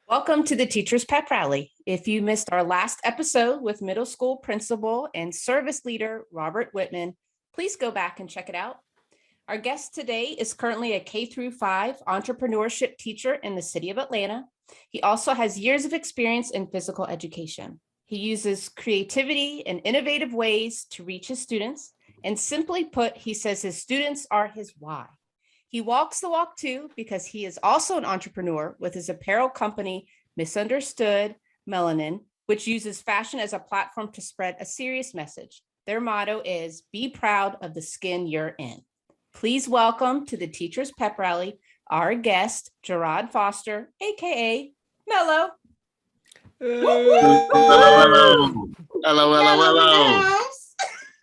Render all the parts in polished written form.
Welcome to the Teacher's Pep Rally. If you missed our last episode with middle school principal and service leader Robert Whitman, please go back and check it out. Our guest today is currently a K-5 entrepreneurship teacher in the city of Atlanta. He also has years of experience in physical education. He uses creativity and innovative ways to reach his students. And simply put, he says his students are his why. He walks the walk too, because he is also an entrepreneur with his apparel company, Misunderstood Melanin, which uses fashion as a platform to spread a serious message. Their motto is, be proud of the skin you're in. Please welcome to the Teacher's Pep Rally, our guest, Mello Foster, AKA Mello. Hello.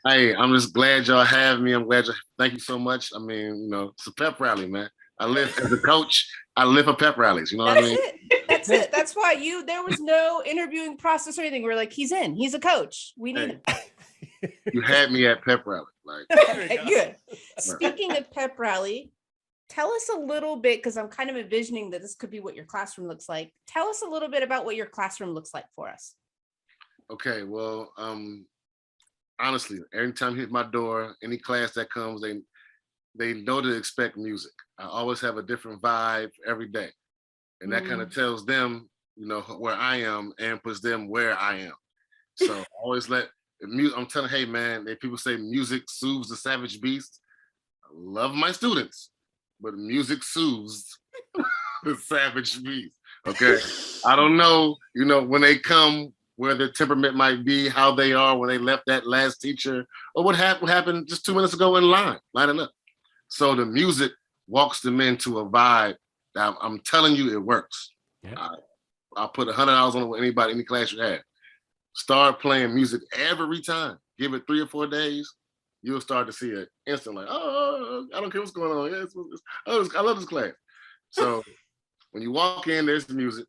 Hey, I'm just glad y'all have me. Thank you so much. I mean, it's a pep rally, man. I live as a coach. I live for pep rallies. You know what I mean? That's it. That's why there was no interviewing process or anything. We're like, he's a coach. We need him. You had me at pep rally. Good. Speaking of pep rally, tell us a little bit, because I'm kind of envisioning that this could be what your classroom looks like. Tell us a little bit about what your classroom looks like for us. Okay, well, honestly, every time you hit my door, any class that comes, they know to expect music. I always have a different vibe every day. And that kind of tells them, where I am and puts them where I am. So I always I'm telling, hey man, people say music soothes the savage beast. I love my students, but music soothes the savage beast. Okay. I don't know, when they come, where their temperament might be, how they are when they left that last teacher, or what happened just 2 minutes ago in lining up. So the music walks them into a vibe that I'm telling you, it works. Yeah. I'll put $100 on it with anybody, any class you have. Start playing music every time. Give it 3 or 4 days. You'll start to see it instant, like, oh, I don't care what's going on. I love this class. So when you walk in, there's the music.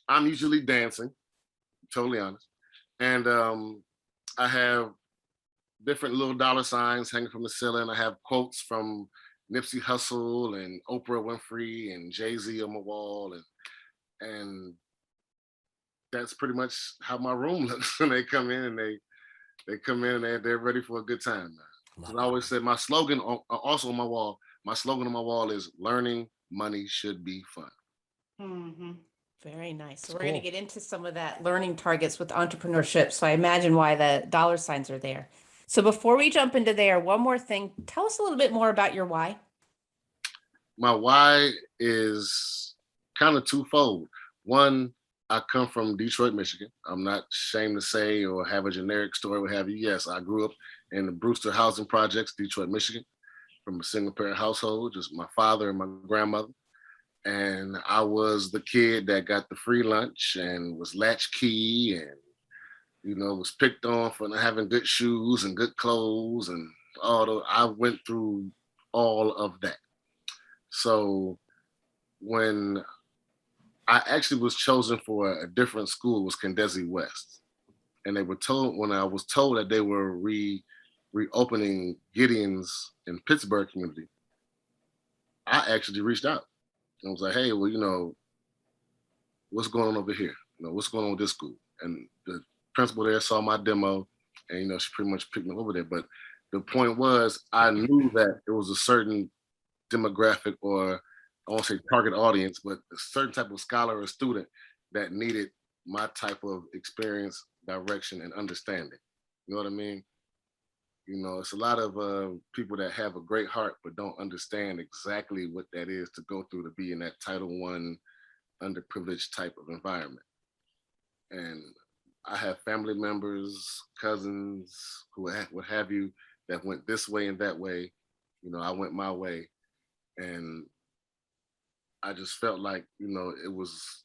I'm usually dancing. Totally honest. And I have different little dollar signs hanging from the ceiling. I have quotes from Nipsey Hussle and Oprah Winfrey and Jay-Z on my wall. And that's pretty much how my room looks when they come in, and they come in and they're ready for a good time. So I always said my slogan also on my wall, is learning money should be fun. Mm-hmm. Very nice. So we're going to get into some of that learning targets with entrepreneurship. So I imagine why the dollar signs are there. So before we jump into there, one more thing. Tell us a little bit more about your why. My why is kind of twofold. One, I come from Detroit, Michigan. I'm not ashamed to say or have a generic story, what have you. Yes, I grew up in the Brewster Housing Projects, Detroit, Michigan, from a single parent household, just my father and my grandmother. And I was the kid that got the free lunch and was latchkey and, was picked on for not having good shoes and good clothes and I went through all of that. So when I actually was chosen for a different school, was Kendesi West. And when I was told that they were reopening Gideon's in Pittsburgh community, I actually reached out. I was like, hey, well, what's going on over here? What's going on with this school? And the principal there saw my demo and, she pretty much picked me over there. But the point was, I knew that it was a certain demographic, or I won't say target audience, but a certain type of scholar or student that needed my type of experience, direction, and understanding. You know what I mean? It's a lot of people that have a great heart, but don't understand exactly what that is to go through to be in that Title I underprivileged type of environment. And I have family members, cousins, what have you, that went this way and that way. I went my way. And I just felt like, it was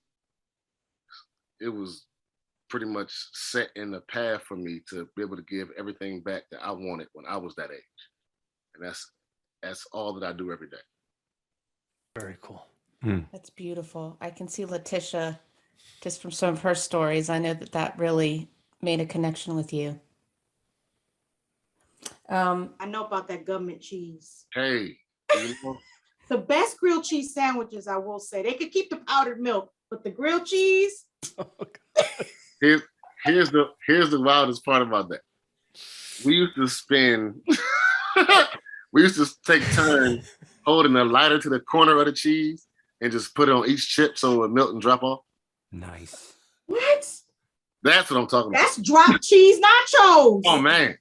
pretty much set in the path for me to be able to give everything back that I wanted when I was that age. And that's all that I do every day. Very cool. That's beautiful. I can see Letitia, just from some of her stories. I know that really made a connection with you. I know about that government cheese. Hey. The best grilled cheese sandwiches, I will say. They could keep the powdered milk, But the grilled cheese, Here's the wildest part about that. We used to spend we used to take turns holding a lighter to the corner of the cheese and just put it on each chip so it would melt and drop off. Nice. what? That's what I'm talking about. That's drop cheese nachos. Oh man.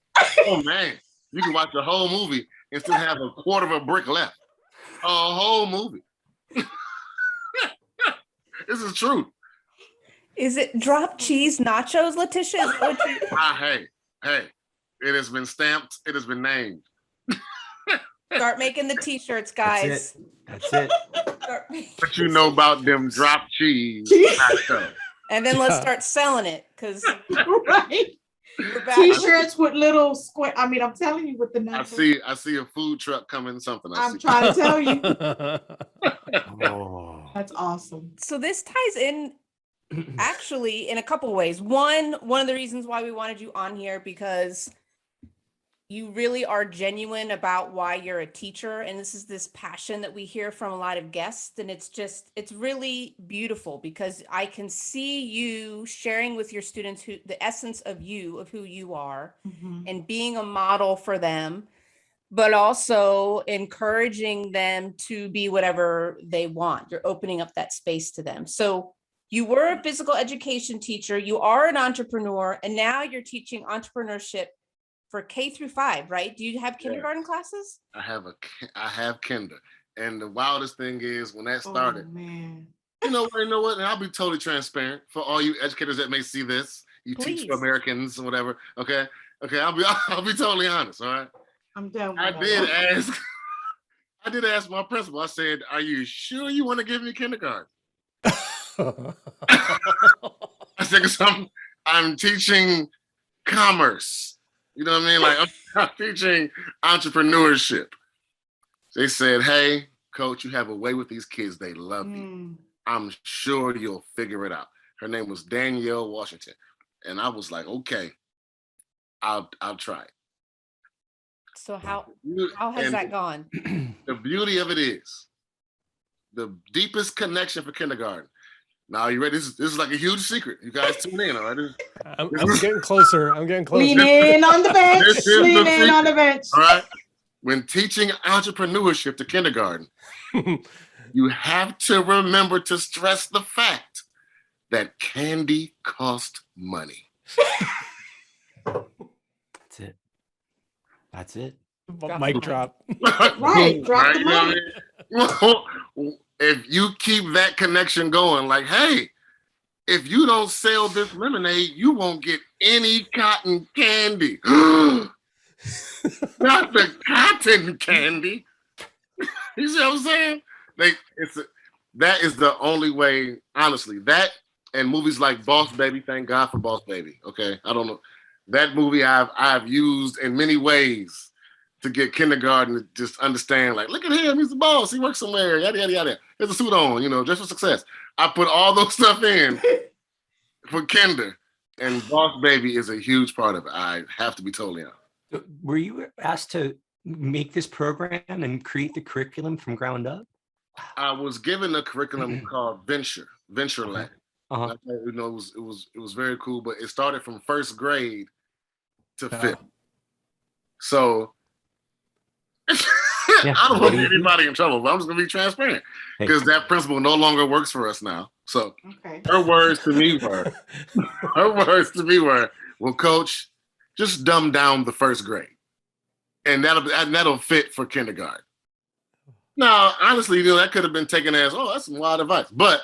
You can watch the whole movie and still have a quarter of a brick left. A whole movie. This is true. Is it drop cheese nachos, Letitia? Is that what you- Hey, it has been stamped. It has been named. Start making the t-shirts, guys. That's it. What you know about them drop cheese nachos? And then let's start selling it because Right. we're back. T-shirts with little square. I mean, I'm telling you with the I nachos. see a food truck coming. Something. I'm trying to tell you. Oh. That's awesome. So this ties in actually in a couple ways. One of the reasons why we wanted you on here because you really are genuine about why you're a teacher, and this passion that we hear from a lot of guests, and it's really beautiful because I can see you sharing with your students the essence of who you are, and being a model for them, but also encouraging them to be whatever they want. You're opening up that space to them. So you were a physical education teacher, you are an entrepreneur, and now you're teaching entrepreneurship for K through 5, right? Do you have kindergarten classes? I have kinder. And the wildest thing is when that started, Oh, man. you know what? And I'll be totally transparent for all you educators that may see this. You Please. teach for Americans or whatever. Okay. I'll be totally honest. All right. I'm done with I that. did ask my principal. I said, "Are you sure you want to give me kindergarten?" I said, "Cause I'm teaching commerce. You know what I mean? Like I'm teaching entrepreneurship." They said, "Hey, coach, you have a way with these kids. They love you. I'm sure you'll figure it out." Her name was Danielle Washington. And I was like, "Okay, I'll try it." So how has that gone? The beauty of it is the deepest connection for kindergarten. Now, you ready? This is like a huge secret. You guys tune in, all right? I'm getting closer. Lean in on the bench. Lean in on the bench. All right. When teaching entrepreneurship to kindergarten, you have to remember to stress the fact that candy costs money. That's it. Mic drop. Right. Drop the money. You know what I mean? If you keep that connection going, like, hey, if you don't sell this lemonade, you won't get any cotton candy. Not the cotton candy. You see what I'm saying? That is the only way, honestly. That and movies like Boss Baby, thank God for Boss Baby. Okay. I don't know. That movie I've used in many ways to get kindergarten to just understand, like, look at him, he's the boss, he works somewhere, yada, yada, yada. He has a suit on, just for success. I put all those stuff in for kinder, and Boss Baby is a huge part of it. I have to be totally honest. Were you asked to make this program and create the curriculum from ground up? I was given a curriculum called Venture Lab. Uh-huh. It was very cool, but it started from first grade to fifth. So I don't want to get anybody in trouble, but I'm just gonna be transparent because that principal no longer works for us now. So her words to me were, well, coach, just dumb down the first grade, and that'll fit for kindergarten. Now, honestly, that could have been taken as, oh, that's some wild advice, but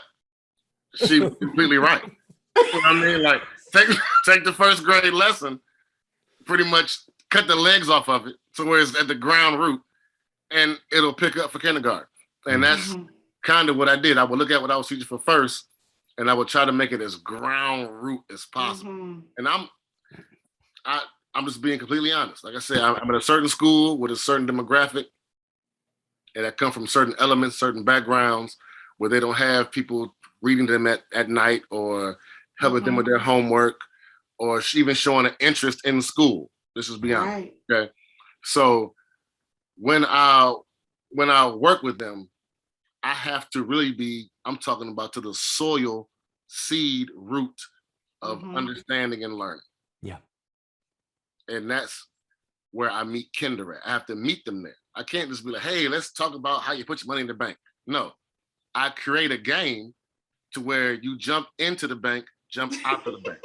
she was completely right. You know what I mean? Like, take the first grade lesson, pretty much cut the legs off of it to where it's at the ground root, and it'll pick up for kindergarten. And that's kind of what I did. I would look at what I was teaching for first, and I would try to make it as ground root as possible. And I'm just being completely honest. Like I said, I'm at a certain school with a certain demographic, and I come from certain elements, certain backgrounds where they don't have people reading them at night or helping them with their homework or even showing an interest in school. This is beyond. Right. Okay. So when I work with them, I have to really be I'm talking about to the soil seed root of understanding and learning. Yeah. And that's where I meet kinder at. I have to meet them there. I can't just be like, hey, let's talk about how you put your money in the bank. No, I create a game to where you jump into the bank, jump out of the bank.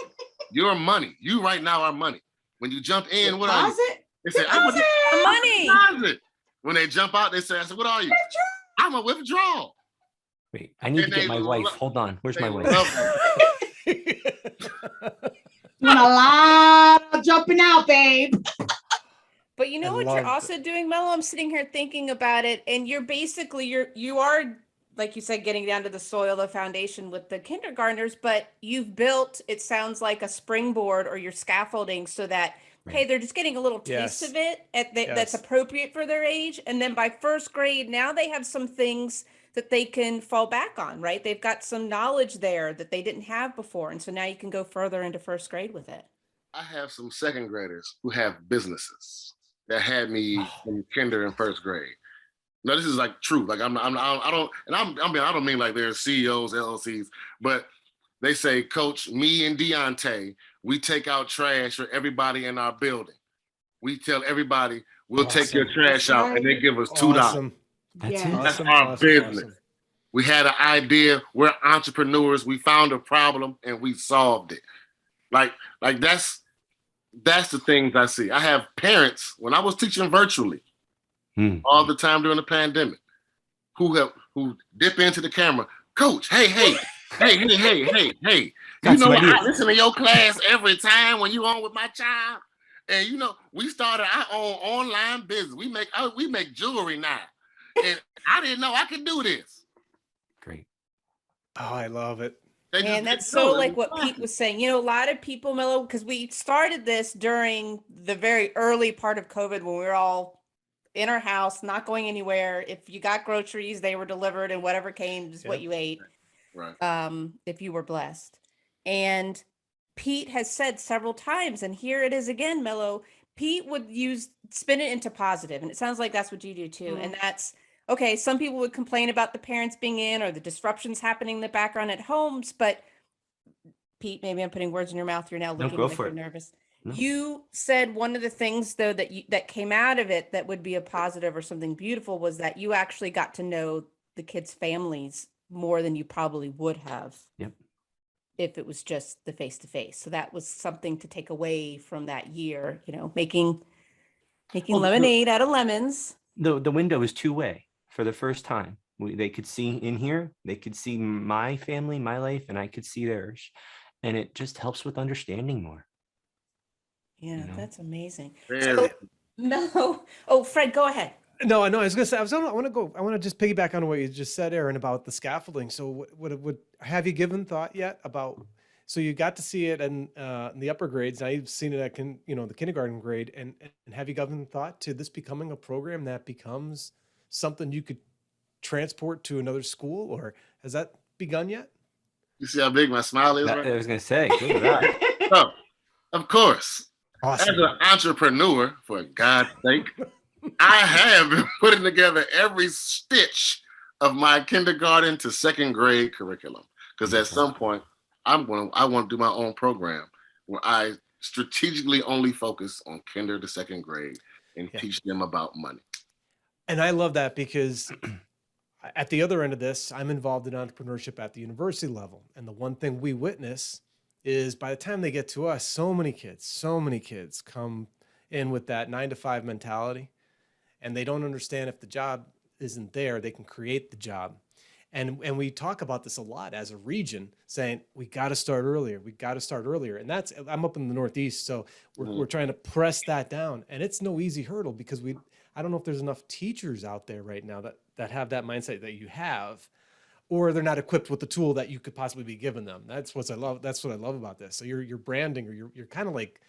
Your money, you right now are money. When you jump in, what are you? They say, I'm a money. deposit. When they jump out, they say, I said, what are you? I'm a withdrawal. Wait, I need And to get they my wife. love- Hold on. Where's They my wife? love it. Doing a lot of jumping out, babe. But you know I what you're loved- also doing, Mello? I'm sitting here thinking about it, and you're basically you are, like you said, getting down to the soil, the foundation with the kindergartners, but you've built, it sounds like, a springboard or your scaffolding so that hey, they're just getting a little taste Yes. of it that's Yes. appropriate for their age. And then by first grade, now they have some things that they can fall back on, right? They've got some knowledge there that they didn't have before. And so now you can go further into first grade with it. I have some second graders who have businesses that had me in kinder and first grade. No, this is like true. Like I don't mean like they're CEOs, LLCs, but they say, Coach, me and Deontay, we take out trash for everybody in our building. We tell everybody we'll take your trash out, and they give us $2. Awesome. That's Yeah. it. That's Awesome, our awesome, business. awesome. We had an idea. We're entrepreneurs. We found a problem and we solved it. Like that's the things I see. I have parents when I was teaching virtually all the time during the pandemic who dip into the camera. Coach, hey. You know, I listen to your class every time when you on with my child. And you know, we started our own online business. We make jewelry now. And I didn't know I could do this. Great. Oh, I love it. And that's so like what Pete was saying. You know, a lot of people, Mello, because we started this during the very early part of COVID when we were all in our house, not going anywhere. If you got groceries, they were delivered, and whatever came is what you ate. Right. If you were blessed. And Pete has said several times, and here it is again, Mello, Pete would spin it into positive, and it sounds like that's what you do too. And that's okay. Some people would complain about the parents being in or the disruptions happening in the background at homes, but Pete, maybe I'm putting words in your mouth. You're now looking like you're nervous. No. You said one of the things though that came out of it that would be a positive or something beautiful was that you actually got to know the kids' families more than you probably would have. Yep. If it was just the face-to-face. So that was something to take away from that year, you know, making lemonade out of lemons. The window is two-way for the first time. They could see in here, they could see my family, my life, and I could see theirs. And it just helps with understanding more. Yeah, you know? That's amazing. Very. No. Oh, Fred, go ahead. No, I was gonna say I want to just piggyback on what you just said, Aaron, about the scaffolding. So, what have you given thought yet about? So you got to see it in the upper grades. Now you've seen it at the kindergarten grade, and have you given thought to this becoming a program that becomes something you could transport to another school, or has that begun yet? You see how big my smile is? Right? I was gonna say, look at that. So, of course, Awesome. as an entrepreneur, for God's sake. I have been putting together every stitch of my kindergarten to second grade curriculum because at some point I want to do my own program where I strategically only focus on kinder to second grade and teach them about money. And I love that because at the other end of this, I'm involved in entrepreneurship at the university level. And the one thing we witness is by the time they get to us, so many kids come in with that 9-to-5 mentality. And they don't understand if the job isn't there, they can create the job. And we talk about this a lot as a region, saying we got to start earlier. And I'm up in the Northeast, so we're trying to press that down. And it's no easy hurdle because I don't know if there's enough teachers out there right now that have that mindset that you have, or they're not equipped with the tool that you could possibly be giving them. That's what I love about this. So you're branding, or you're kind of like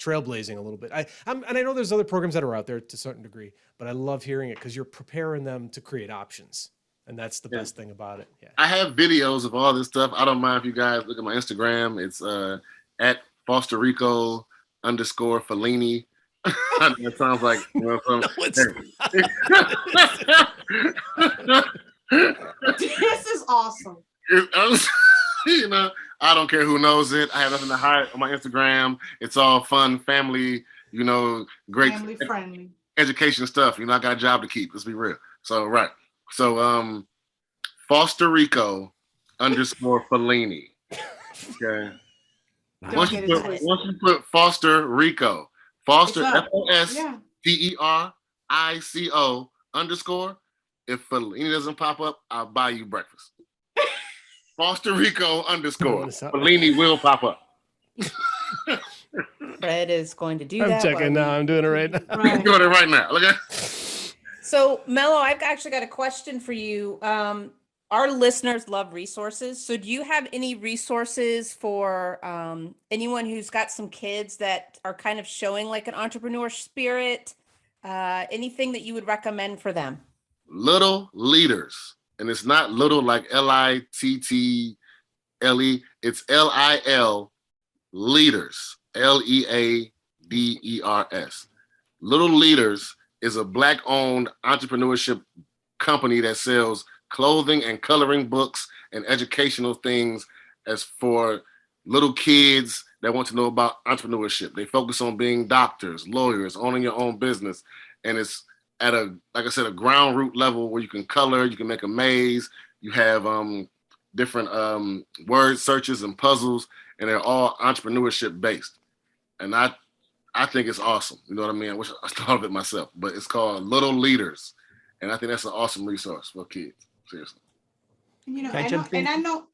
trailblazing a little bit. And I know there's other programs that are out there to a certain degree, but I love hearing it because you're preparing them to create options. And that's the best thing about it. Yeah. I have videos of all this stuff. I don't mind if you guys look at my Instagram. It's at @Fosterico_Fellini. It sounds like, No, it's This is awesome. You know, I don't care who knows it. I have nothing to hide on my Instagram. It's all fun, family, you know, great Family friendly. education stuff. You know, I got a job to keep. Let's be real. So, right. So, Foster Rico _ Fellini. Okay. Nice. Once you put Foster Rico, Foster It's up. FOSTERICO _ if Fellini doesn't pop up, I'll buy you breakfast. Foster Rico _ Fellini will pop up. Fred is going to do I'm that. checking now. I'm doing it right now. I'm doing it right now. Look at. So, Mello, I've actually got a question for you. Our listeners love resources. So do you have any resources for anyone who's got some kids that are kind of showing like an entrepreneur spirit? Anything that you would recommend for them? Little Leaders. And it's not little like LITTLE. It's LIL Leaders. LEADERS. Little Leaders is a Black-owned entrepreneurship company that sells clothing and coloring books and educational things as for little kids that want to know about entrepreneurship. They focus on being doctors, lawyers, owning your own business. And it's at like I said, a ground root level where you can color, you can make a maze, you have different word searches and puzzles, and they're all entrepreneurship based. And I think it's awesome. You know what I mean? I wish I thought of it myself, but it's called Little Leaders. And I think that's an awesome resource for kids. Seriously. You know, Can I jump in? and I know.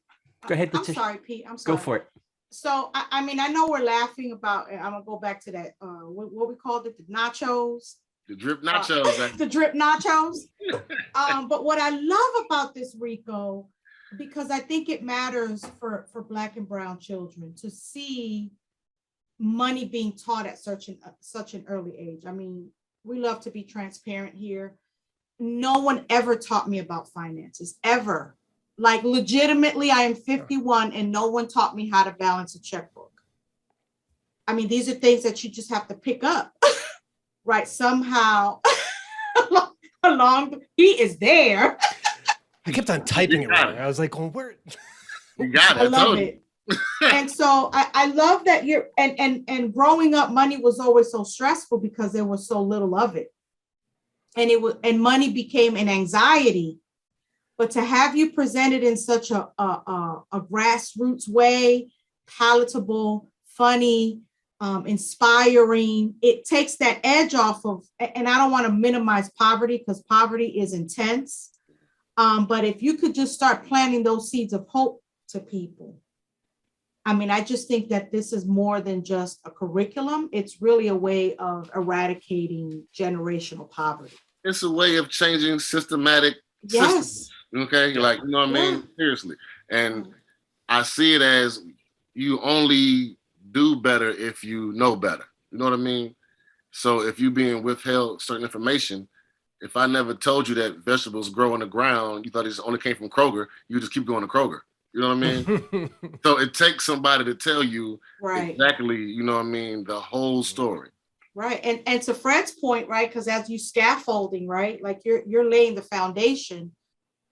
Go ahead, I'm Letitia. sorry, Pete. I'm sorry. Go for it. So I mean, I know we're laughing about, and I'm gonna go back to that. What we called it, the nachos. The drip nachos. The drip nachos. But what I love about this, Rico, because I think it matters for Black and brown children to see money being taught at such an early age. I mean, we love to be transparent here. No one ever taught me about finances, ever. Like legitimately, I am 51 and no one taught me how to balance a checkbook. I mean, these are things that you just have to pick up, right? Somehow along, he is there. I kept on typing it wrong. I was like, well, where? You got it. I love it. And so I love that you're, and growing up, money was always so stressful because there was so little of it. And money became an anxiety. But to have you presented in such a grassroots way, palatable, funny, inspiring, it takes that edge off of, and I don't want to minimize poverty because poverty is intense. But if you could just start planting those seeds of hope to people. I mean, I just think that this is more than just a curriculum. It's really a way of eradicating generational poverty. It's a way of changing systematic systems. Okay, like, you know what I mean? Seriously. And I see it as you only do better if you know better. You know what I mean? So if you being withheld certain information, if I never told you that vegetables grow on the ground, you thought it just only came from Kroger, you just keep going to Kroger. You know what I mean? So it takes somebody to tell you exactly, you know what I mean, the whole story. Right. And to Fred's point, right, because as you scaffolding, right, like you're laying the foundation,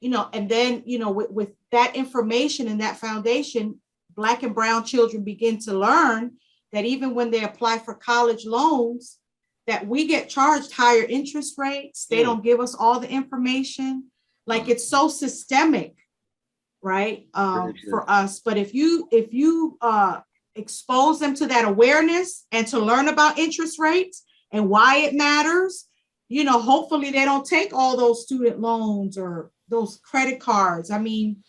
you know, and then, you know, with that information and that foundation, Black and brown children begin to learn that even when they apply for college loans, that we get charged higher interest rates. They don't give us all the information. Like it's so systemic, right, for us. But if you expose them to that awareness and to learn about interest rates and why it matters, you know, hopefully they don't take all those student loans or those credit cards. I mean,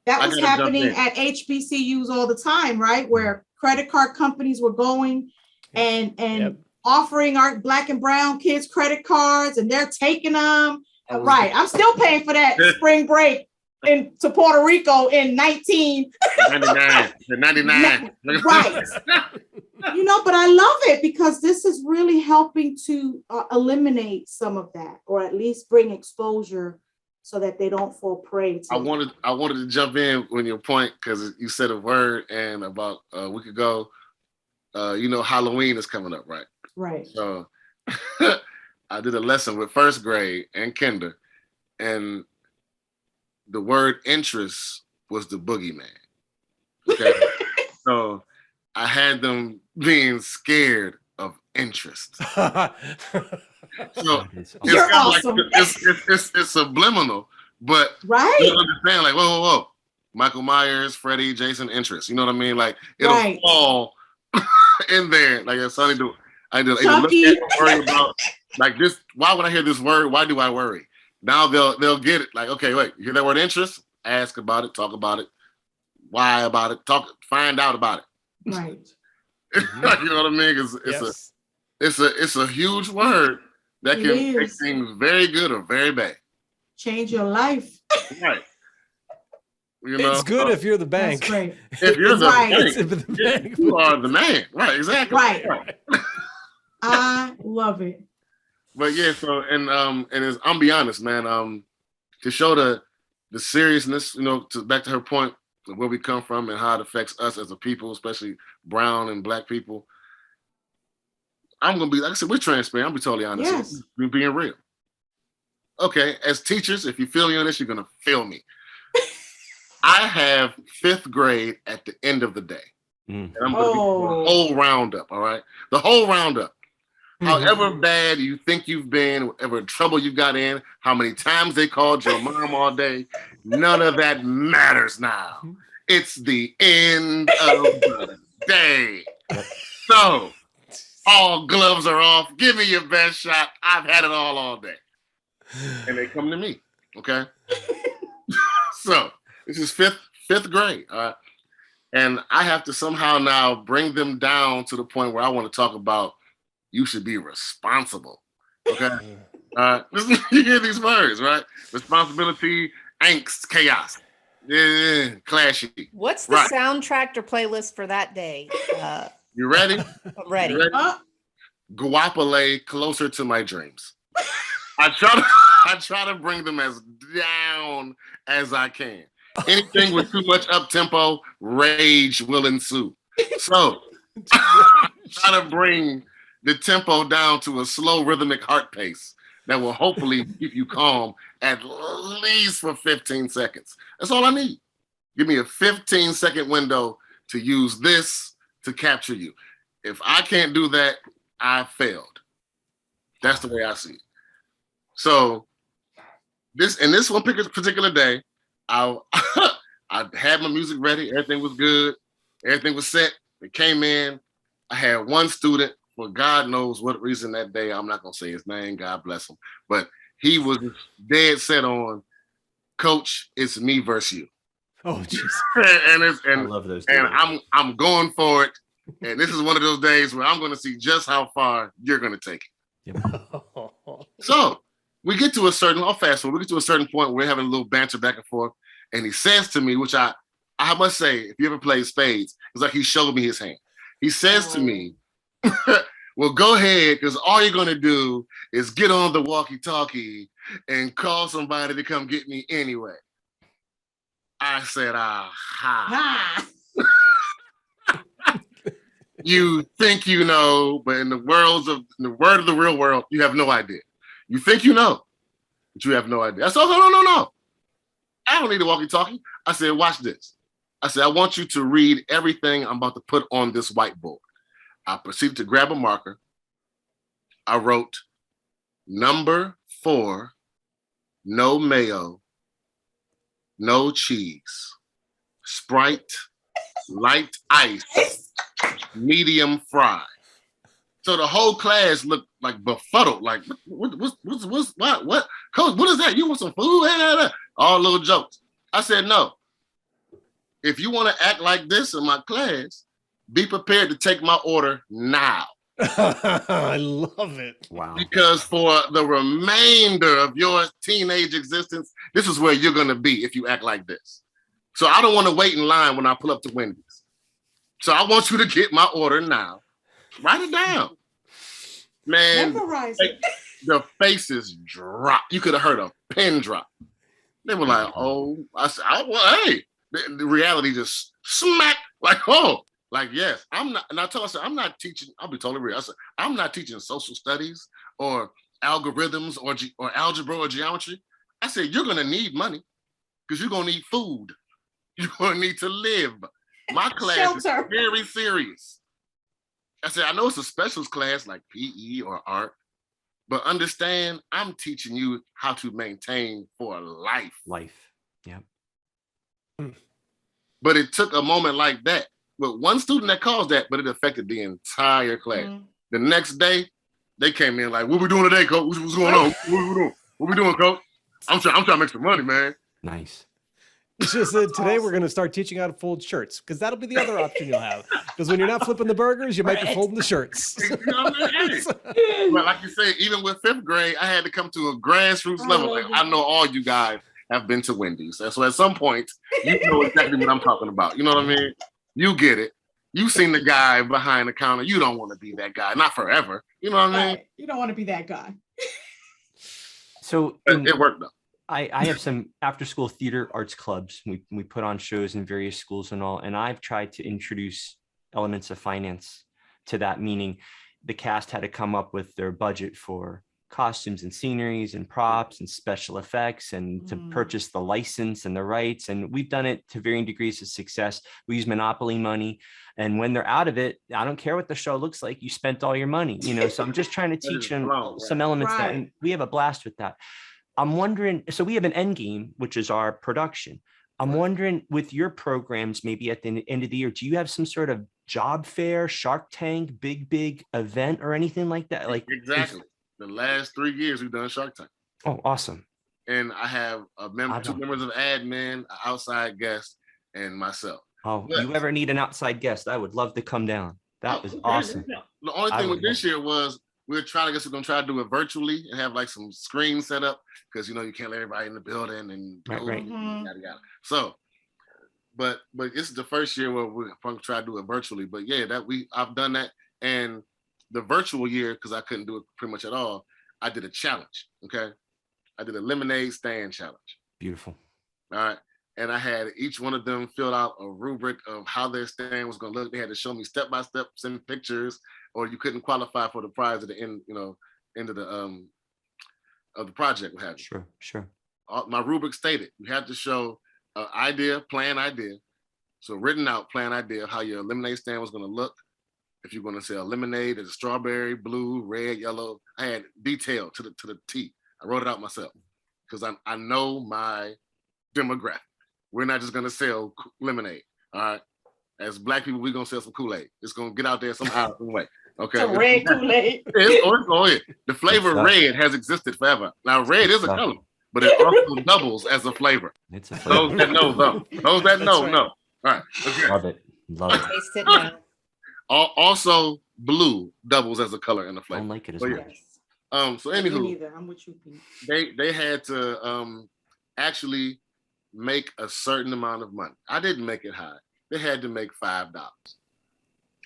that was happening at HBCUs all the time, right? Where credit card companies were going and offering our Black and brown kids credit cards, and they're taking them. Right. I'm still paying for that spring break to Puerto Rico in 1999. Right. You know, but I love it because this is really helping to eliminate some of that, or at least bring exposure so that they don't fall prey to. I wanted to jump in on your point because you said a word, and about a week ago, you know, Halloween is coming up, right? Right. So I did a lesson with first grade and kinder, and the word interest was the boogeyman. Okay. So I had them being scared of interest. So That is it's You're kind of awesome. like it's subliminal, but Right. you understand, like, whoa. Michael Myers, Freddy, Jason, interest. You know what I mean? Like it'll Right. fall in there. Like Sonny do. I do either look Chucky. at it or worry about like this. Why would I hear this word? Why do I worry? Now they'll get it. Like, okay, wait, you hear that word interest? Ask about it, talk about it. Why about it? Find out about it. Right. Like, you know what I mean? It's a huge word that It can make is. things very good or very bad. Change your life. Right. You know, It's good if you're the bank. That's great. if you're the Right. bank, It's if the bank. you are the man. Right, exactly. Right. I love it. But yeah, so and I'm be honest, man. To show the seriousness, back to her point of where we come from and how it affects us as a people, especially brown and black people. I'm gonna be, like I said, we're transparent. I'll be totally honest. Yes. We're being real. Okay, as teachers, if you feel me on this, you're gonna feel me. I have 5th grade at the end of the day. And I'm gonna be the whole roundup, all right? The whole roundup. However bad you think you've been, whatever trouble you got in, how many times they called your mom all day, none of that matters now. It's the end of the day. So, all gloves are off. Give me your best shot. I've had it all day. And they come to me, okay? So, this is fifth grade, all right? And I have to somehow now bring them down to the point where I want to talk about you should be responsible. Okay. You hear these words, right? Responsibility, angst, chaos. Yeah, clashy. What's the soundtrack or playlist for that day? You ready? I'm ready. Guapole, Closer to My Dreams. I try to bring them as down as I can. Anything with too much up tempo, rage will ensue. So I try to bring the tempo down to a slow rhythmic heart pace that will hopefully keep you calm at least for 15 seconds. That's all I need. Give me a 15-second window to use this to capture you. If I can't do that, I failed. That's the way I see it. So this one particular day, I had my music ready. Everything was good. Everything was set. They came in. I had one student, for God knows what reason that day, I'm not going to say his name, God bless him, but he was dead set on, Coach, it's me versus you. Oh, jeez. and I love those. And I'm going for it. And this is one of those days where I'm going to see just how far you're going to take it. Yep. So we get to a certain point where we're having a little banter back and forth. And he says to me, which I must say, if you ever played spades, it's like he showed me his hand. He says to me, well, go ahead, because all you're going to do is get on the walkie-talkie and call somebody to come get me anyway. I said, aha. You think you know, but in the word of the real world, you have no idea. You think you know, but you have no idea. I said, no. I don't need a walkie-talkie. I said, watch this. I said, I want you to read everything I'm about to put on this whiteboard. I proceeded to grab a marker. I wrote number 4, no mayo, no cheese, Sprite, light ice, medium fry. So the whole class looked like befuddled, like what? Coach, what is that? You want some food? All little jokes. I said, no. If you want to act like this in my class, be prepared to take my order now. I love it. Wow. Because for the remainder of your teenage existence, this is where you're going to be if you act like this. So I don't want to wait in line when I pull up to Wendy's. So I want you to get my order now. Write it down. Man, Memorize it. the faces dropped. You could have heard a pin drop. They were like, oh, I said, hey. The reality just smacked, like, oh. Like, yes, I'm not, and I told her, I'm not teaching, I'll be totally real. I said, I'm not teaching social studies or algorithms or algebra or geometry. I said, you're going to need money because you're gonna need food. You're gonna need to live. My class Shelter. is very serious. I said, I know it's a specials class like PE or art, but understand I'm teaching you how to maintain for life. Yeah. But it took a moment like that with one student that caused that, but it affected the entire class. Mhm. The next day, they came in like, what we doing today, coach? What's going on? What we doing, coach? I'm trying to make some money, man. Nice. You should have said today we're going to start teaching how to fold shirts, because that'll be the other option you'll have. Because when you're not flipping the burgers, you might be folding the shirts. You know what I mean? Hey. But like you say, even with 5th grade, I had to come to a grassroots level. Like, I know all you guys have been to Wendy's. So at some point, you know exactly what I'm talking about. You know what I mean? You get it. You seen the guy behind the counter. You don't want to be that guy. Not forever. You know what I mean? Right. You don't want to be that guy. So it worked though. I have some after school theater arts clubs. We put on shows in various schools and all, and I've tried to introduce elements of finance to that, meaning the cast had to come up with their budget for costumes and sceneries and props and special effects and to purchase the license and the rights. And we've done it to varying degrees of success. We use Monopoly money. And when they're out of it, I don't care what the show looks like. You spent all your money, so I'm just trying to teach them some elements that, and we have a blast with that. I'm wondering, so we have an end game, which is our production. I'm wondering with your programs, maybe at the end of the year, do you have some sort of job fair, Shark Tank, big event or anything like that? Like exactly. The last 3 years we've done Shark Tank. Oh, awesome. And I have two members of admin, an outside guest, and myself. Oh, but, you ever need an outside guest? I would love to come down. That was awesome. The only thing with this year was we're going to try to do it virtually and have like some screens set up because, you can't let everybody in the building and right. Yada, yada. So, but this is the first year where we're going to try to do it virtually. But yeah, I've done that. And the virtual year, because I couldn't do it pretty much at all, I did a challenge. Okay. I did a lemonade stand challenge. Beautiful. All right. And I had each one of them fill out a rubric of how their stand was going to look. They had to show me step by step, send pictures, or you couldn't qualify for the prize at the end, end of the project. What have you? Sure. My rubric stated you have to show an plan idea. So written out plan idea of how your lemonade stand was going to look. If you're going to sell lemonade, it's strawberry, blue, red, yellow. I had detail to the T. I wrote it out myself because I know my demographic. We're not just going to sell lemonade. All right. As Black people, we're going to sell some Kool-Aid. It's going to get out there somehow, some way. Okay. It's a red Kool-Aid. The flavor red has existed forever. Now, red is a color, but it also doubles as a flavor. It's a flavor. Those that know, know. Those that know, know. All right. Okay. Love it. Taste it now. Also, blue doubles as a color and a flavor. I don't like it as much. So anywho, Neither. I'm with you, Pete. they had to actually make a certain amount of money. I didn't make it high. They had to make $5.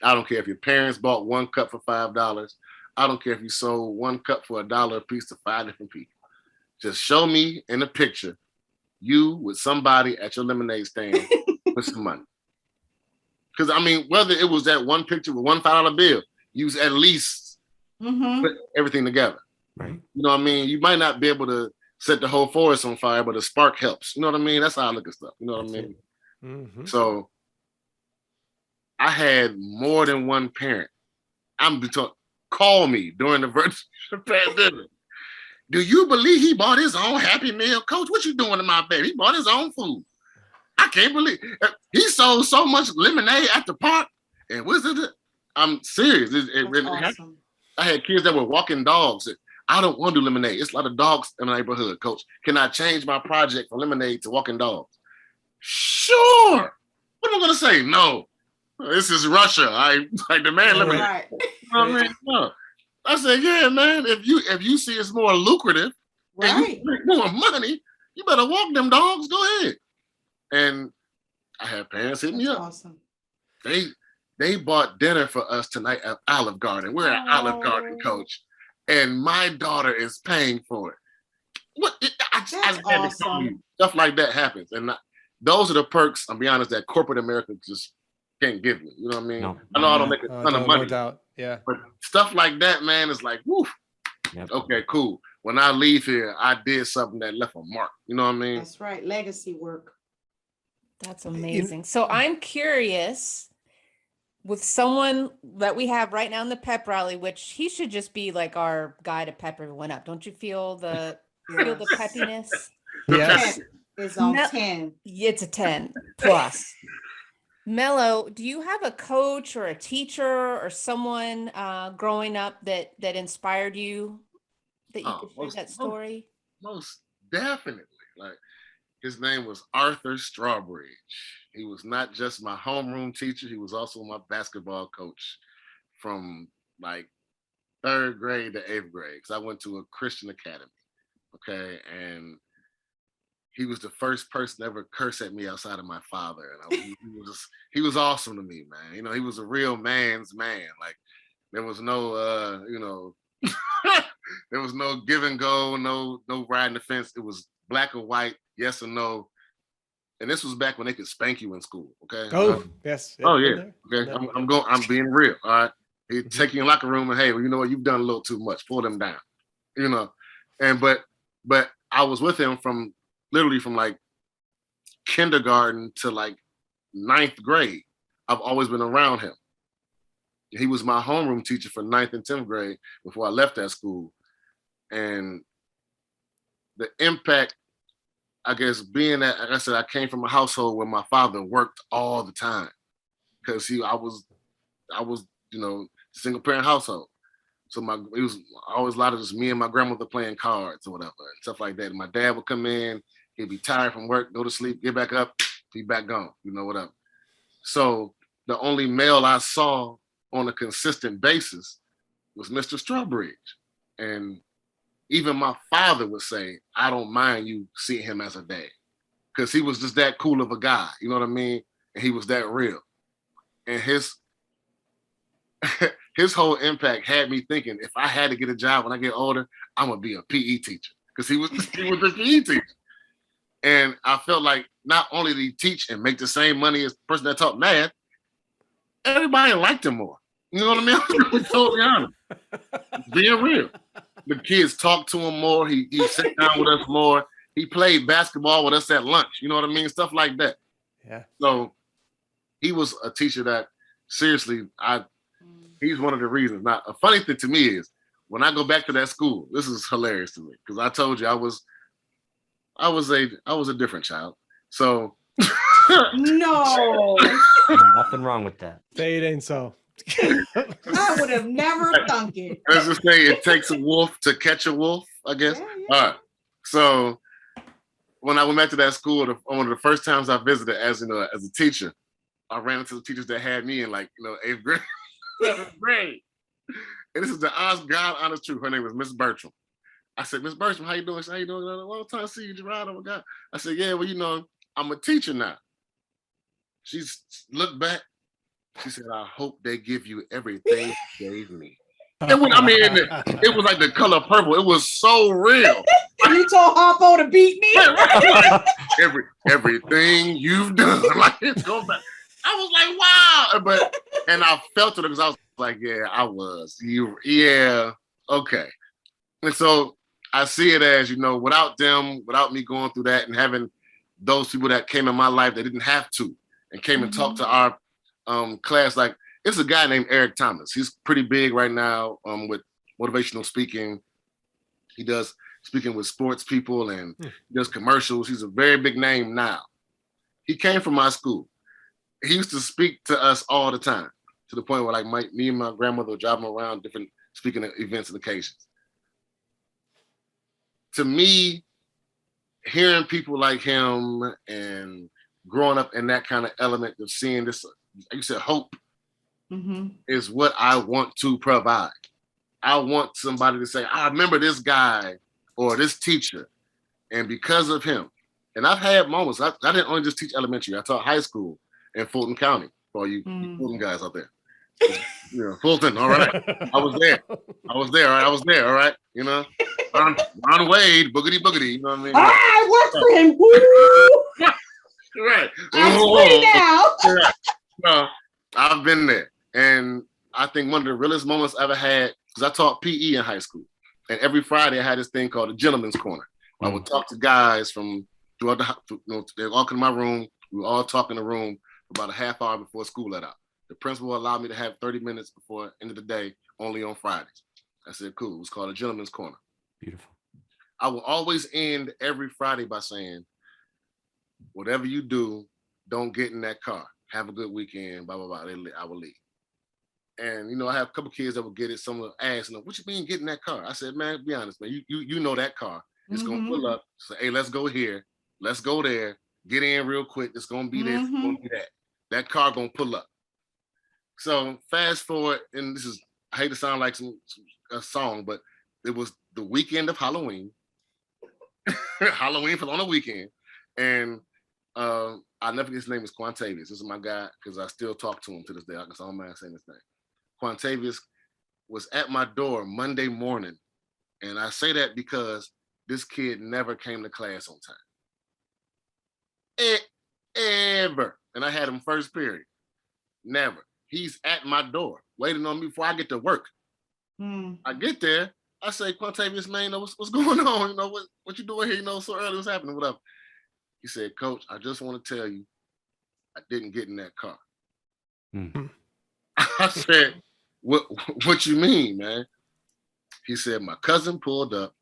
I don't care if your parents bought one cup for $5. I don't care if you sold one cup for $1 a piece to 5 different people. Just show me in a picture you with somebody at your lemonade stand with some money. Because whether it was that one picture with one $5 bill, use at least put everything together. Right. You know what I mean? You might not be able to set the whole forest on fire, but a spark helps. You know what I mean? That's how I look at stuff. You know what I mean? Mm-hmm. So I had more than one parent. Call me during the virtual pandemic. Do you believe he bought his own Happy Meal? Coach, what you doing to my baby? He bought his own food. I can't believe he sold so much lemonade at the park. And I'm serious. It really happened. I had kids that were walking dogs. I don't want to do lemonade. It's a lot of dogs in my neighborhood, Coach. Can I change my project from lemonade to walking dogs? Sure. What am I going to say? No. This is Russia. I demand lemonade. Right. You know what I mean? No. I said, yeah, man, if you see it's more lucrative and you make more money, you better walk them dogs. Go ahead. And I had parents hit me up. Awesome. They bought dinner for us tonight at Olive Garden. We're at Olive Garden, Coach. And my daughter is paying for it. That's awesome. Stuff like that happens. And those are the perks, I'll be honest, that corporate America just can't give me. You know what I mean? No. I know I don't make a ton of money. No doubt. Yeah. But stuff like that, man, is like, woof. Yep. Okay, cool. when I leave here, I did something that left a mark. You know what I mean? That's right. Legacy work. That's amazing. So I'm curious, with someone that we have right now in the pep rally, which he should just be like our guy to pep everyone up. Don't you feel the peppiness? Yes. 10 is on No. 10. It's a 10 plus. Mello, do you have a coach or a teacher or someone growing up that inspired you, that you could share that story? Most definitely. Like, his name was Arthur Strawbridge. He was not just my homeroom teacher, he was also my basketball coach from like 3rd grade to 8th grade, because I went to a Christian academy. Okay. And he was the first person to ever curse at me outside of my father. And he was awesome to me, man. You know, he was a real man's man. Like, there was no, there was no give and go, no riding the fence. It was black or white, yes or no. And this was back when they could spank you in school. Okay. Oh, yes. Oh yeah. Okay. I'm being real. All right. He'd take you in the locker room and, hey, well, you know what? You've done a little too much. Pull them down. You know. And but I was with him from literally from like kindergarten to like 9th grade. I've always been around him. He was my homeroom teacher for 9th and 10th grade before I left that school. And the impact, I guess, being that, like I said, I came from a household where my father worked all the time, because I was, you know, single parent household. So it was always a lot of just me and my grandmother playing cards or whatever and stuff like that. And my dad would come in, he'd be tired from work, go to sleep, get back up, be back gone, you know, whatever. So the only male I saw on a consistent basis was Mr. Strawbridge. And even my father would say, I don't mind you seeing him as a dad, because he was just that cool of a guy, you know what I mean? And he was that real. And his whole impact had me thinking, if I had to get a job when I get older, I'm gonna be a PE teacher, because he was a PE teacher. And I felt like not only did he teach and make the same money as the person that taught math, everybody liked him more. You know what I mean? I'm totally honest. Being real. The kids talked to him more. He sat down with us more. He played basketball with us at lunch. You know what I mean? Stuff like that. Yeah. So he was a teacher that, seriously, he's one of the reasons. Now, a funny thing to me is, when I go back to that school, this is hilarious to me, because I told you I was a different child. So No, Nothing wrong with that. Say it ain't so. I would have never thunk it. let's just say it takes a wolf to catch a wolf, I guess. Yeah. All right. So when I went back to that school, one of the first times I visited as a teacher, I ran into the teachers that had me in 8th grade, 7th grade. And this is the honest truth. Her name was Miss Bertram. I said, Miss Bertram, how you doing? She said, how you doing? Long time to see you, Gerard. Oh my God. I said, yeah, well, I'm a teacher now. She looked back. She said, I hope they give you everything you gave me. It was like The Color Purple. It was so real. You told Harpo to beat me? Like, everything you've done. Like, it's going back. I was like, wow. And I felt it, because I was like, yeah, I was. Yeah, okay. And so I see it as, without them, without me going through that and having those people that came in my life that didn't have to and came and talked to our class. Like, it's a guy named Eric Thomas. He's pretty big right now with motivational speaking. He does speaking with sports people and he does commercials. He's a very big name now. He came from my school. He used to speak to us all the time, to the point where me and my grandmother would drive him around different speaking events and occasions. To me, hearing people like him and growing up in that kind of element of seeing this, like you said, hope, is what I want to provide. I want somebody to say, I remember this guy or this teacher, and because of him. And I've had moments. I didn't only just teach elementary. I taught high school in Fulton County, for all you Fulton guys out there. Fulton, all right. I was there, all right. I was there, all right. Ron Wade, boogity boogity, you know what I mean? I worked for him. Woo! Right. I'm free now. Right. No, I've been there. And I think one of the realest moments I ever had, because I taught PE in high school. And every Friday I had this thing called the Gentleman's Corner. I would talk to guys from throughout they all come to my room. We would all talk in the room about a half hour before school let out. The principal allowed me to have 30 minutes before the end of the day, only on Fridays. I said, cool. It was called a Gentleman's Corner. Beautiful. I will always end every Friday by saying, whatever you do, don't get in that car. Have a good weekend, blah, blah, blah. I will leave. And, I have a couple kids that will get it. Some will ask, what you mean get in that car? I said, man, be honest, man. You know that car. It's going to pull up. Say, hey, let's go here. Let's go there. Get in real quick. It's going to be this. It's going to be that. That car going to pull up. So fast forward, and this is, I hate to sound like a song, but it was the weekend of Halloween. Halloween fell on a weekend. And I'll never forget his name is Quantavious. This is my guy, because I still talk to him to this day. I don't mind saying his name. Quantavious was at my door Monday morning. And I say that because this kid never came to class on time. Ever. And I had him first period. Never. He's at my door, waiting on me before I get to work. I get there. I say, Quantavious, man, what's going on? What you doing here? So early, what's happening? Whatever. He said, Coach, I just want to tell you, I didn't get in that car. I said, what you mean, man? He said, my cousin pulled up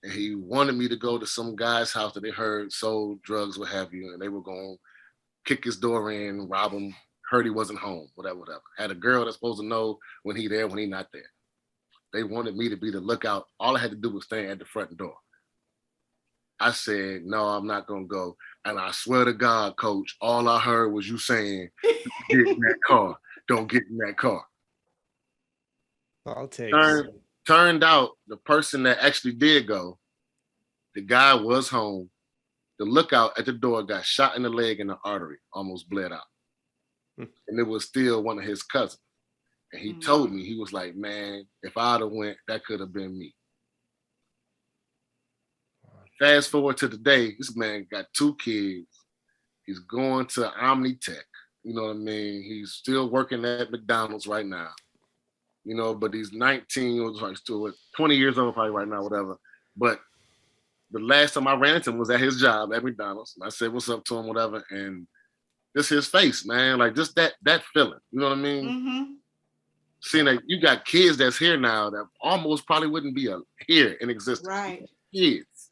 and he wanted me to go to some guy's house that they heard sold drugs, what have you, and they were going to kick his door in, rob him, heard he wasn't home, whatever. Had a girl that's supposed to know when he there, when he not there. They wanted me to be the lookout. All I had to do was stand at the front door. I said, no, I'm not going to go. And I swear to God, Coach, all I heard was you saying, get in that car. Don't get in that car. I'll take Turned out the person that actually did go, the guy was home. The lookout at the door got shot in the leg and the artery, almost bled out. And it was still one of his cousins. And he told me, he was like, man, if I'd have went, that could have been me. Fast forward to today, this man got 2 kids. He's going to Omnitech. You know what I mean? He's still working at McDonald's right now. But he's 19 or still 20 years old probably right now, whatever. But the last time I ran into him was at his job at McDonald's. And I said, what's up to him, whatever. And just his face, man. Like just that feeling. You know what I mean? Seeing that you got kids that's here now that almost probably wouldn't be here in existence. Right. Kids.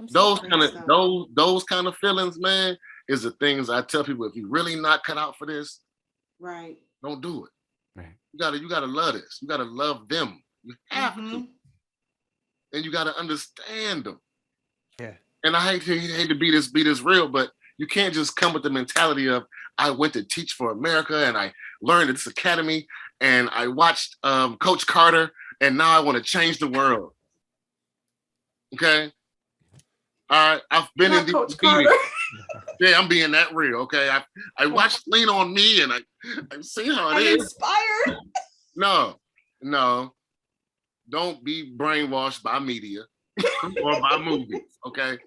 So Those kind of feelings, man, is the things I tell people. If you really not cut out for this, right, don't do it. Right. You gotta love this. You gotta love them. You have to, and you gotta understand them. Yeah. And I hate to be this real, but you can't just come with the mentality of I went to teach for America and I learned at this academy and I watched Coach Carter and now I want to change the world. Okay. All right, I've been in these meetings. Yeah, I'm being that real. Okay, I watched Lean on Me, and I see how it is. Inspired. No, don't be brainwashed by media or by movies. Okay,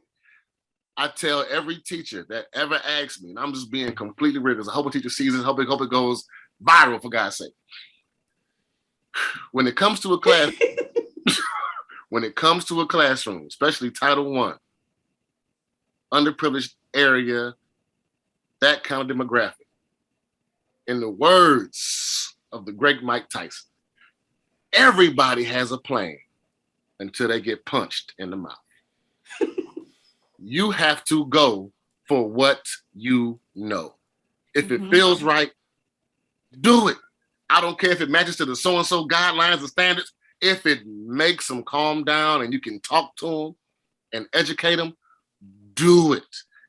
I tell every teacher that ever asks me, and I'm just being completely real because I hope a teacher sees this. Hope it goes viral for God's sake. When it comes to a class, classroom, especially Title I. Underprivileged area, that kind of demographic. In the words of the great Mike Tyson, everybody has a plan until they get punched in the mouth. You have to go for what you know. If it feels right, do it. I don't care if it matches to the so-and-so guidelines and standards. If it makes them calm down and you can talk to them and educate them, do it.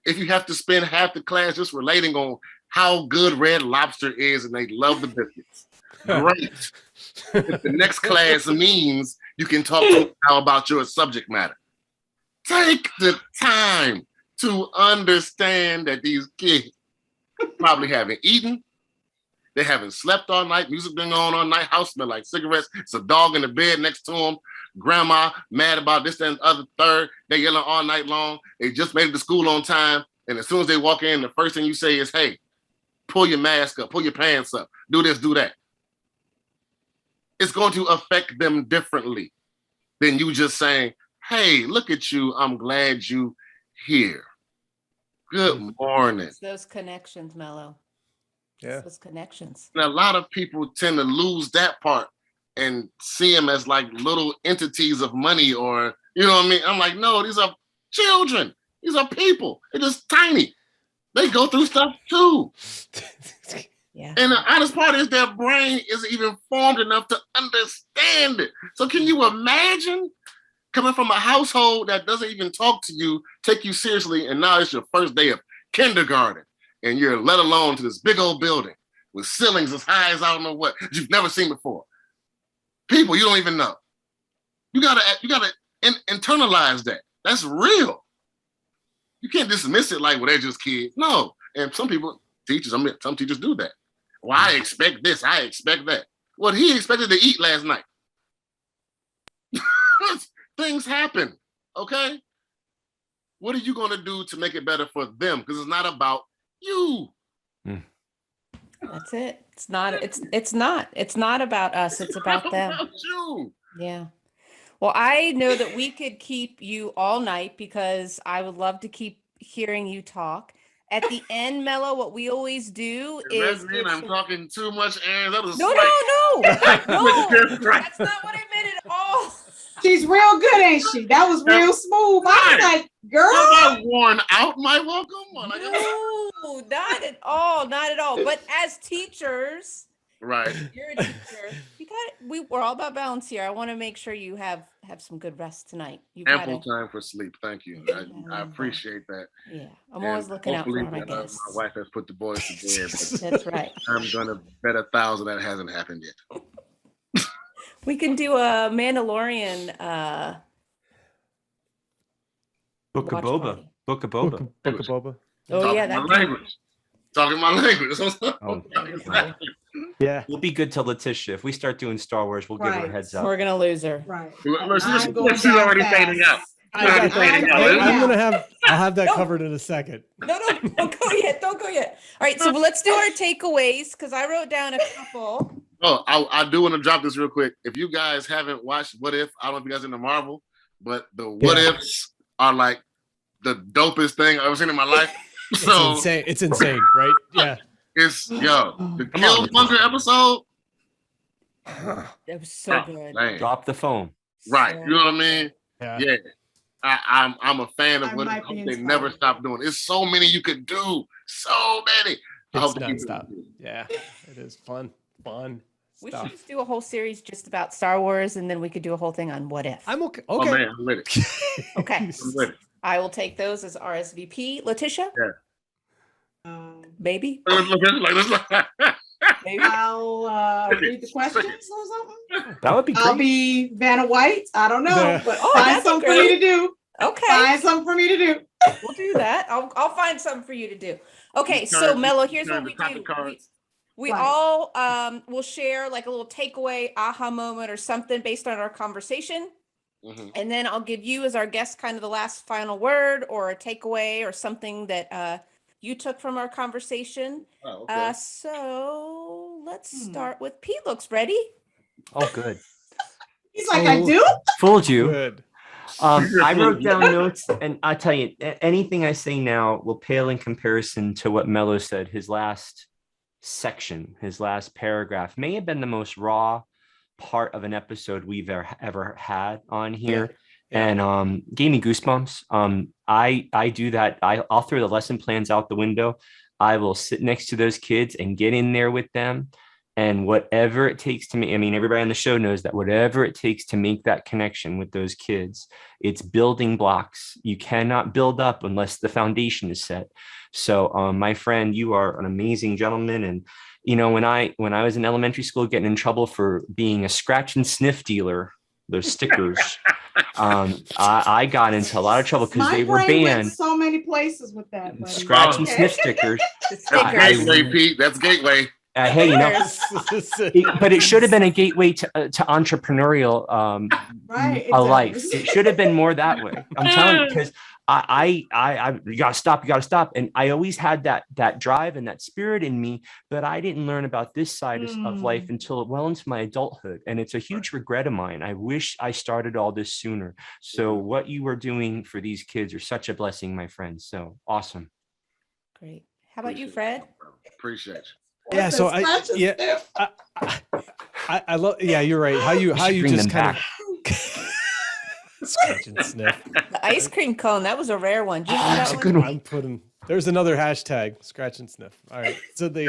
If you have to spend half the class just relating on how good Red Lobster is and they love the biscuits, great. If the next class means you can talk to them about your subject matter, take the time to understand that these kids probably haven't eaten, they haven't slept all night, music been on all night, house smell like cigarettes, it's a dog in the bed next to them, grandma mad about this, that, and the other, third, they yelling all night long, they just made it to school on time, and as soon as they walk in, the first thing you say is, hey, pull your mask up, pull your pants up, do this, do that. it's going to affect them differently than you just saying, hey, look at you. I'm glad you here. Good morning. It's those connections, Mello. Yeah. It's those connections. And a lot of people tend to lose that part and see them as like little entities of money, or, you know what I mean? I'm like, no, these are children. These are people. They're just tiny. They go through stuff too. Yeah. And the honest part is their brain isn't even formed enough to understand it. So can you imagine coming from a household that doesn't even talk to you, take you seriously, and now it's your first day of kindergarten, and you're let alone to this big old building with ceilings as high as I don't know what you've never seen before. People you don't even know. You gotta internalize that. That's real. You can't dismiss it like, well, they're just kids. No. And some teachers do that. Well, I expect this, I expect that. Well, he expected to eat last night. Things happen, okay? What are you gonna do to make it better for them? Because it's not about you. That's it. It's not about us. It's about them. About you. Yeah. Well, I know that we could keep you all night because I would love to keep hearing you talk. At the end, Mello, what we always do is Does that mean I'm talking too much, Aaron? That was no, that's not what I meant at all. She's real good, ain't she? That was real smooth. I was like, girl. Am I worn out, my welcome? No, not at all. Not at all. But as teachers, Right. you're a teacher. We're all about balance here. I want to make sure you have some good rest tonight. Ample time for sleep. Thank you. I appreciate that. Yeah, I'm always looking out for my guests. My wife has put the boys to bed. That's right. I'm gonna bet 1,000 that hasn't happened yet. We can do a Mandalorian Book of watch Boba. party. Book of Boba. Book of Boba. Oh yeah, Talking my language. Talking my language. Oh, Yeah. we'll be good till Letitia. If we start doing Star Wars, we'll give her a Right. heads up. we're gonna lose her. Right. Look, I'm going she's already down fading out. fast. I'll have that covered in a second. No, don't go yet. Don't go yet. All right, so let's do our takeaways because I wrote down a couple. Oh, I do want to drop this real quick. If you guys haven't watched What If, I don't know if you guys are into Marvel, but the What Ifs are like the dopest thing I've ever seen in my life. So It's insane, right? Yeah. it's the Come on, Killmonger episode. That was so good. Man. Drop the phone. Right. So You know what I mean? Yeah. I'm a fan of I what might be they inspired. never stop doing. It's so many you could do. So many. I It's hope to keep nonstop. it. Yeah. It is fun we stuff. should just do a whole series just about Star Wars, and then we could do a whole thing on What If. I'm okay. Oh Okay. man, I'm with it. Okay. I'm with it. I will take those as RSVP. Letitia, maybe. Maybe. I'll read the questions or something. That would be I'll great. be Vanna White. I don't know, Yeah. but Oh, find that'd be something for me to do. Okay. Find something for me to do. We'll do that. I'll find something for you to do. Okay, so Mello, here's what we do. We Right. all will share like a little takeaway, aha moment, or something based on our conversation. Mhm. And then I'll give you as our guest kind of the last final word or a takeaway or something that you took from our conversation. Oh, okay. So let's start with Pete. Looks ready. Oh, good. He's like, I do? Fooled you. Good. I wrote down notes, and I'll tell you, anything I say now will pale in comparison to what Mello said. His last section, his last paragraph may have been the most raw part of an episode we've ever had on here. And gave me goosebumps. I do that. I'll throw the lesson plans out the window. I will sit next to those kids and get in there with them. And whatever it takes to me, I mean, everybody on the show knows that whatever it takes to make that connection with those kids, it's building blocks. You cannot build up unless the foundation is set. So my friend, you are an amazing gentleman. And, you know, when I was in elementary school getting in trouble for being a scratch and sniff dealer, those stickers, I got into a lot of trouble because they were brain went banned. so many places with that. buddy. Scratch and Okay. sniff stickers. The That's stickers. gateway, Pete. That's gateway. Hey, you know, but it should have been a gateway to entrepreneurial Right, a life. exactly. It should have been more that way. I'm telling you, because you gotta stop. And I always had that drive and that spirit in me, but I didn't learn about this side of life until well into my adulthood. And it's a huge regret of mine. I wish I started all this sooner. So what you are doing for these kids are such a blessing, my friends. So awesome. Great. How about you, Fred? Appreciate you. Yeah, so I love, yeah, you're right. How you Bring just them kind back. of scratch and sniff. The ice cream cone, that was a rare one. Did you have That's that a good one. I'm putting, there's another hashtag, scratch and sniff. All right. So what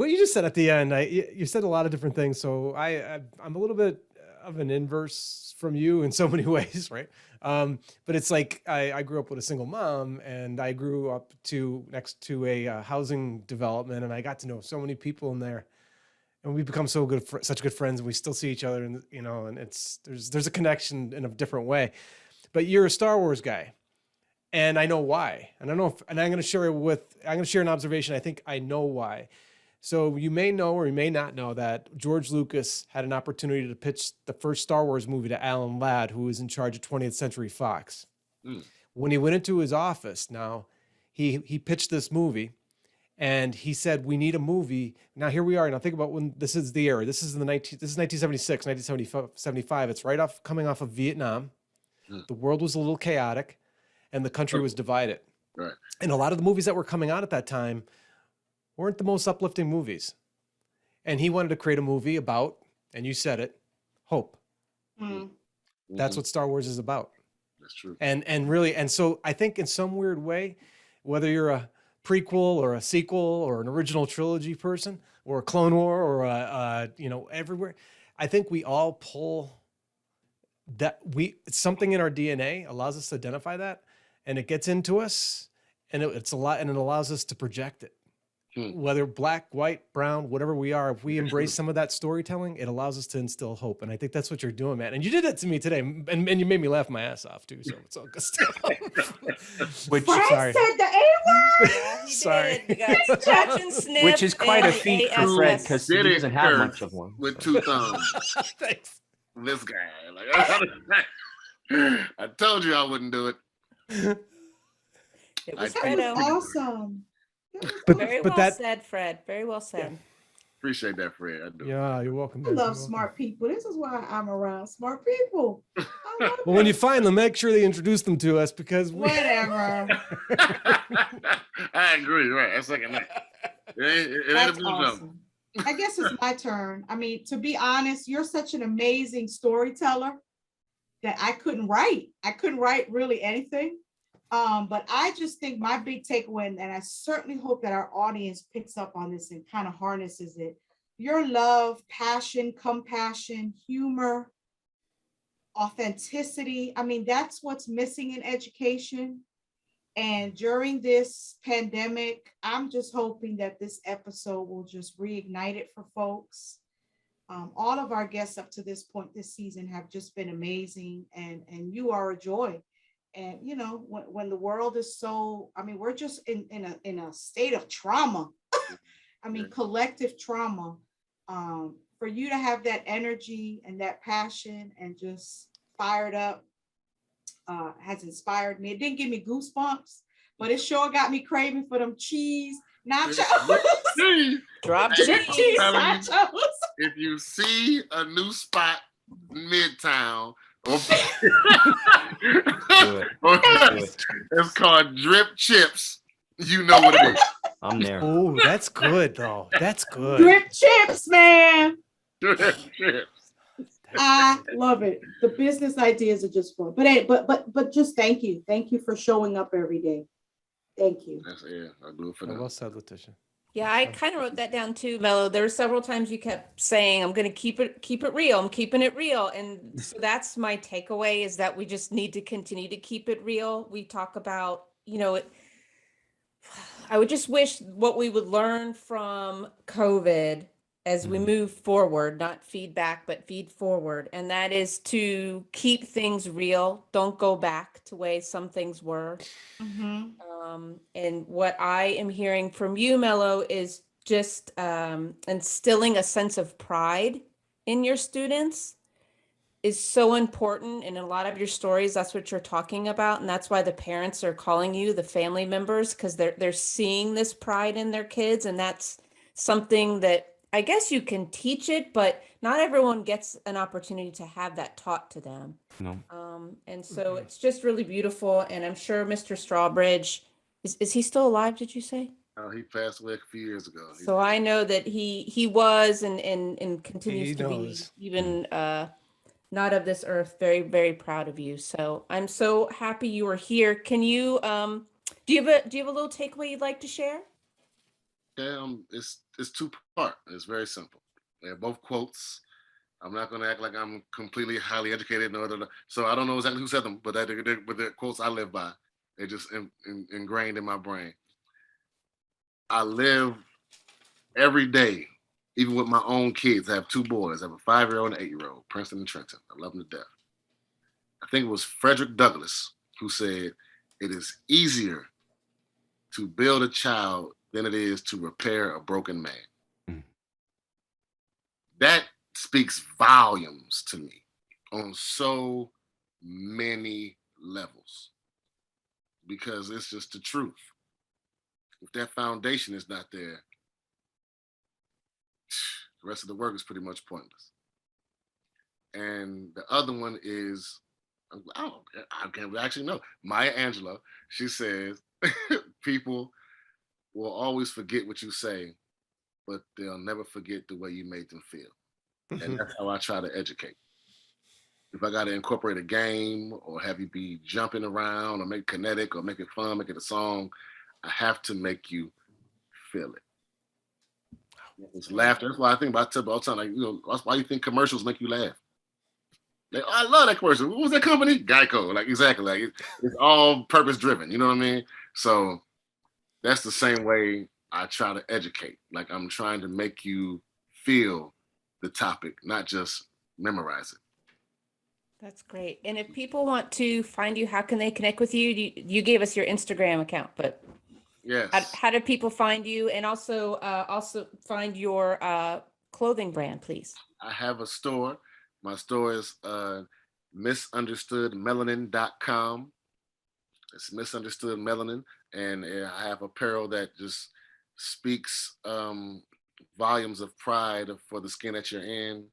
you just said at the end, you said a lot of different things. So I'm a little bit of an inverse from you in so many ways, right? But it's like I grew up with a single mom, and I grew up next to a housing development, and I got to know so many people in there, and we become such good friends, and we still see each other, and and there's a connection in a different way. But you're a Star Wars guy, and I know why, and I'm going to share an observation. I think I know why. So you may know or you may not know that George Lucas had an opportunity to pitch the first Star Wars movie to Alan Ladd, who was in charge of 20th Century Fox. When he went into his office, now he pitched this movie, and he said, "We need a movie." Now here we are. Now think about when this is the era. This is 1976, 1975. It's coming off of Vietnam. The world was a little chaotic, and the country was divided. Right. And a lot of the movies that were coming out at that time weren't the most uplifting movies. And he wanted to create a movie about, and you said it, hope. That's what Star Wars is about. That's true. And so I think in some weird way, whether you're a prequel or a sequel or an original trilogy person or a Clone War or everywhere, I think we all pull that something in our DNA allows us to identify that, and it gets into us, and it's a lot, and it allows us to project it. Whether black, white, brown, whatever we are, if we embrace some of that storytelling, it allows us to instill hope. And I think that's what you're doing, man. And you did that to me today, and you made me laugh my ass off too. So it's all good stuff. Fred said the A-word. Yeah, he Sorry. did. You got scratch and sniff. Which is quite a and feat for ASS. Fred because he Did it doesn't have curse much of one. with two thumbs. Thanks. This guy, I told you I wouldn't do it. It was I- That Fredo. was awesome. Very well that said, Fred. Very well said. Appreciate that, Fred. I do. Yeah, you're welcome. I man. love You're welcome. smart people. This is why I'm around smart people. I love Well, when it. you find them, make sure they introduce them to us because Whatever. I agree. Right. That's like it ain't a That's blue jump. awesome. I guess it's my turn. I mean, to be honest, you're such an amazing storyteller that I couldn't write. I couldn't write really anything. But I just think my big takeaway, and I certainly hope that our audience picks up on this and kind of harnesses it. Your love, passion, compassion, humor, authenticity. I mean, that's what's missing in education. And during this pandemic, I'm just hoping that this episode will just reignite it for folks. All of our guests up to this point this season have just been amazing, and you are a joy. And when the world is so, I mean, we're just in a state of trauma. I mean, collective trauma. For you to have that energy and that passion and just fired up has inspired me. It didn't give me goosebumps, but it sure got me craving for them cheese nachos. Drop Hey, the I'm cheese. telling you, nachos. if you see a new spot in Midtown, it's called Drip Chips. You know what it is. I'm there. oh, that's good though. That's good. Drip chips, man. Drip Chips. I love it. The business ideas are just fun. But just thank you. Thank you for showing up every day. Thank you. That's it. I do it for Well them. said, Letitia. Yeah, I kind of wrote that down too, Mello. There were several times you kept saying, "I'm going to keep it real. I'm keeping it real," and so that's my takeaway: is that we just need to continue to keep it real. We talk about, I would just wish what we would learn from COVID as we move forward, not feedback, but feed forward, and that is to keep things real. Don't go back to way some things were. Mhm. And what I am hearing from you, Mello, is just instilling a sense of pride in your students is so important. And in a lot of your stories, that's what you're talking about. And that's why the parents are calling you the family members, because they're seeing this pride in their kids. And that's something that I guess you can teach it, but not everyone gets an opportunity to have that taught to them. No. And so it's just really beautiful. And I'm sure Mr. Strawbridge, is he still alive, did you say? He passed away a few years ago. So I know that he was and continues He to knows. be even not of this earth. Very, very proud of you. So I'm so happy you are here. Can you do you have a little takeaway you'd like to share? It's two part. It's very simple. They're both quotes. I'm not going to act like I'm completely highly educated. So I don't know exactly who said them, but they're quotes I live by. They're just ingrained in my brain. I live every day, even with my own kids. I have two boys. I have a 5-year-old and an 8-year-old, Princeton and Trenton. I love them to death. I think it was Frederick Douglass who said, "It is easier to build a child than it is to repair a broken man." Mm. That speaks volumes to me on so many levels, because it's just the truth. If that foundation is not there, the rest of the work is pretty much pointless. And the other one is, I can't actually know. Maya Angelou, she says, people will always forget what you say, but they'll never forget the way you made them feel. And that's how I try to educate. If I got to incorporate a game or have you be jumping around or make kinetic or make it fun, make it a song, I have to make you feel it. It's laughter. That's why I think about it all the time. Like, that's why you think commercials make you laugh. Like, oh, I love that commercial. What was that company? Geico. Like, exactly. Like, it's all purpose driven. You know what I mean? So that's the same way I try to educate. Like, I'm trying to make you feel the topic, not just memorize it. That's great. And if people want to find you, how can they connect with you? You gave us your Instagram account, but Yes. how do people find you? And also find your clothing brand, please. I have a store. My store is misunderstoodmelanin.com. It's Misunderstood Melanin. And I have apparel that just speaks volumes of pride for the skin that you're in.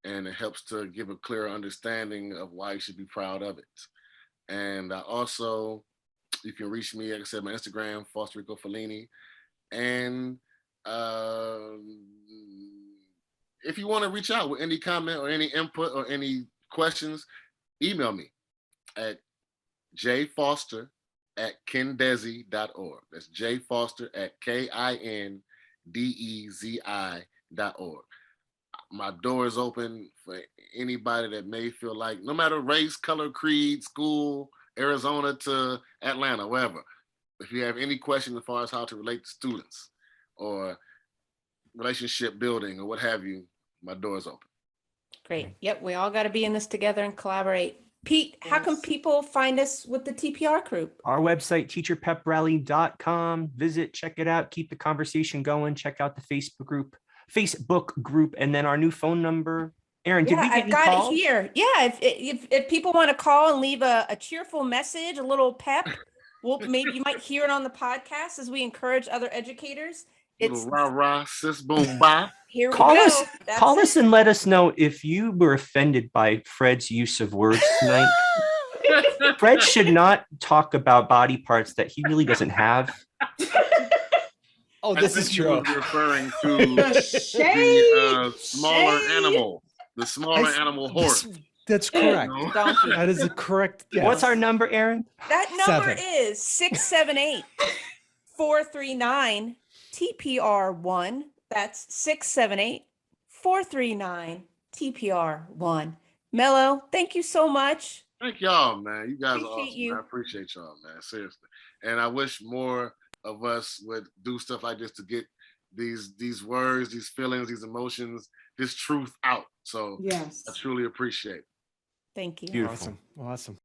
And it helps to give a clearer understanding of why you should be proud of it. And I also, you can reach me, like I said, my Instagram, Foster Rico Fellini. And if you want to reach out with any comment or any input or any questions, email me at jfoster@kindezi.org. That's jfoster@kindezi.org. My door is open for anybody that may feel like, no matter race, color, creed, school, Arizona to Atlanta, wherever. If you have any questions as far as how to relate to students or relationship building or what have you, my door is open. Great. Yep. We all got to be in this together and collaborate. Pete, how can Yes. people find us with the TPR group? Our website, teacherpeprally.com. Visit, check it out, keep the conversation going. Check out the Facebook group, and then our new phone number. Aaron, did we get I've any got calls? it here. Yeah, if people want to call and leave a cheerful message, a little pep, maybe you might hear it on the podcast as we encourage other educators. It's Little rah-rah, sis, boom, bye. here we Call go. us, That's call it. us and let us know if you were offended by Fred's use of words tonight. Fred should not talk about body parts that he really doesn't have. Oh, I this think is he true. was referring to The shade. the smaller shade. animal, the smaller animal horse. That's correct. You know? Donkey. That is a correct. Yes. What's our number, Aaron? That number 7. is 678-439 TPR1. That's 678-439 TPR1. Mello, thank you so much. Thank y'all, man. You guys are Appreciate awesome. you. I appreciate y'all, man. Seriously. And I wish more of us would do stuff like this to get these words, these feelings, these emotions, this truth out. So Yes. I truly appreciate it. Thank you. Beautiful. Awesome. Awesome.